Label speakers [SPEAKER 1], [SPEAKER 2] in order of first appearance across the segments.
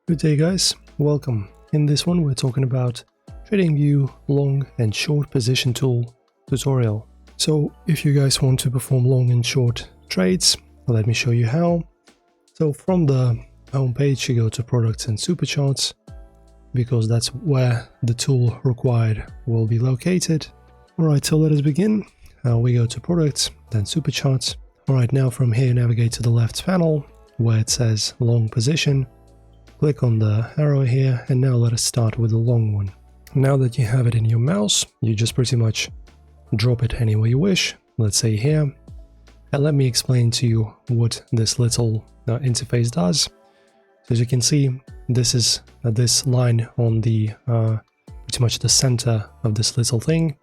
[SPEAKER 1] Good day guys, welcome. In this one we're talking about Tradingview long and short position tool tutorial. So if you guys want to perform long and short trades, let me show you how. So from the home page you go to products and super charts, because that's where the tool required will be located. Alright, so let us begin. We go to products, then super charts. Alright, now from here navigate to the left panel where it says long position. Click on the arrow here, and now let us start with the long one. Now that you have it in your mouse, you just pretty much drop it anywhere you wish, let's say here. And let me explain to you what this little interface does. So as you can see, this is this line on the pretty much the center of this little thing.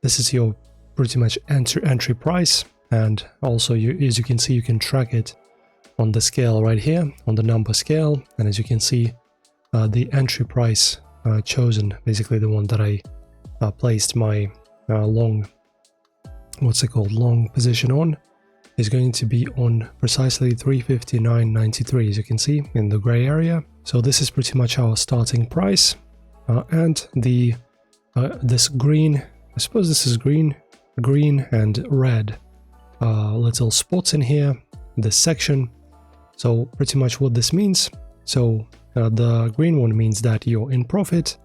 [SPEAKER 1] This is your pretty much entry price, and also as you can see, you can track it on the scale right here, on the number scale. And as you can see, the entry price chosen, basically the one that I placed my long position on, is going to be on precisely 359.93, as you can see in the gray area. So this is pretty much our starting price, and the this green, I suppose this is green and red little spots in here, this section. So pretty much what this means, so the green one means that you're in profit,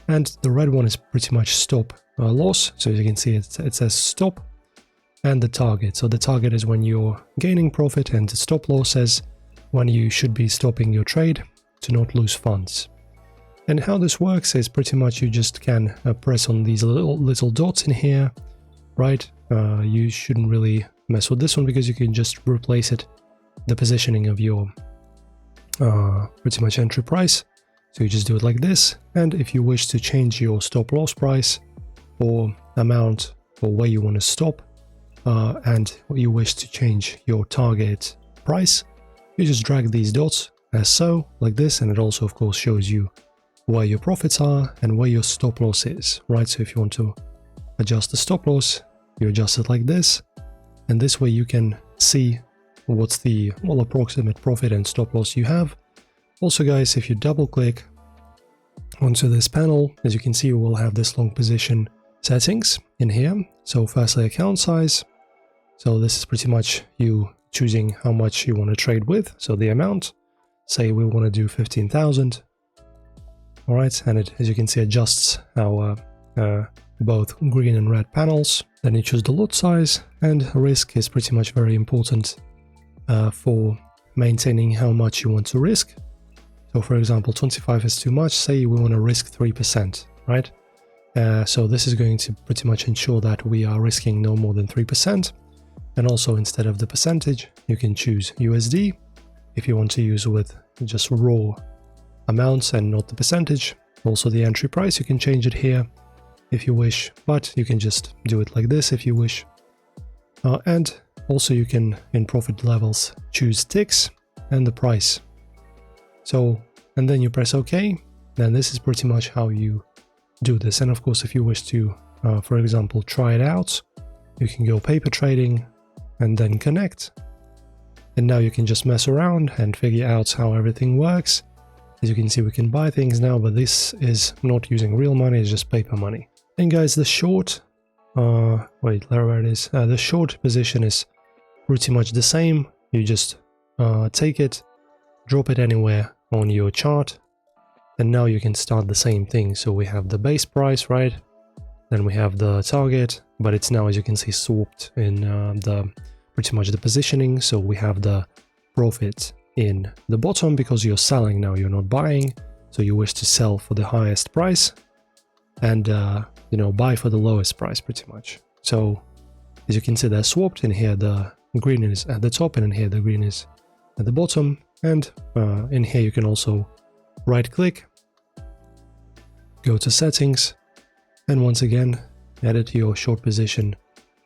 [SPEAKER 1] and the red one is pretty much stop loss. So as you can see, it says stop and the target. So the target is when you're gaining profit, and the stop loss says when you should be stopping your trade to not lose funds. And how this works is pretty much you just can press on these little dots in here, right? You shouldn't really mess with this one because you can just replace it, the positioning of your pretty much entry price. So you just do it like this, and if you wish to change your stop loss price or amount or where you want to stop, and you wish to change your target price, you just drag these dots as so, like this, and it also of course shows you where your profits are and where your stop loss is, right? So if you want to adjust the stop loss, you adjust it like this, and this way you can see what's the approximate profit and stop loss you have. Also guys, if you double click onto this panel, as you can see, you will have this long position settings in here. So firstly, account size. So this is pretty much you choosing how much you want to trade with. So the amount, say we want to do 15,000. All right, and it, as you can see, adjusts our both green and red panels. Then you choose the lot size, and risk is pretty much very important for maintaining how much you want to risk. So for example, 25 is too much, say we want to risk 3%, right? So this is going to pretty much ensure that we are risking no more than 3%. And also instead of the percentage, you can choose USD if you want to use with just raw amounts and not the percentage. Also the entry price, you can change it here if you wish, but you can just do it like this if you wish. And also you can, in profit levels, choose ticks and the price. So, and then you press OK, and this is pretty much how you do this. And of course, if you wish to, for example, try it out, you can go paper trading and then connect. And now you can just mess around and figure out how everything works. As you can see, we can buy things now, but this is not using real money, it's just paper money. And guys, the short, wait, there it is. The short position is pretty much the same. You just take it, drop it anywhere on your chart, and now you can start the same thing. So we have the base price, right? Then we have the target, but it's now, as you can see, swapped in the pretty much the positioning. So we have the profit in the bottom because you're selling now, you're not buying. So you wish to sell for the highest price and you know, buy for the lowest price pretty much. So as you can see, they're swapped. In here the green is at the top, and in here the green is at the bottom. And in here you can also right click, go to settings, and once again edit your short position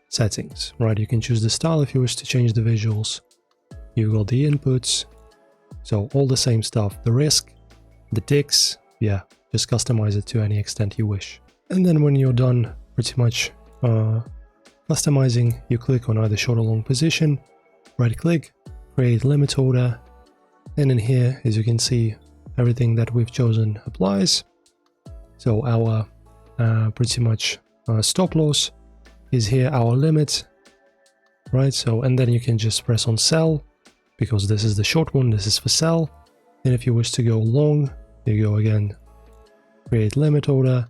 [SPEAKER 1] settings, right? You can choose the style if you wish to change the visuals. You've got the inputs, so all the same stuff, the risk, the ticks, yeah, just customize it to any extent you wish. And then when you're done pretty much customizing, you click on either short or long position, right click, create limit order, and in here, as you can see, everything that we've chosen applies. So our pretty much stop loss is here, our limit, right? So, and then you can just press on sell, because this is the short one, this is for sell. And if you wish to go long, you go again, create limit order,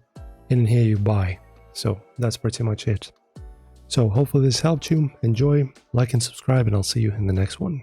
[SPEAKER 1] and in here you buy. So that's pretty much it. So hopefully this helped you. Enjoy, like and subscribe, and I'll see you in the next one.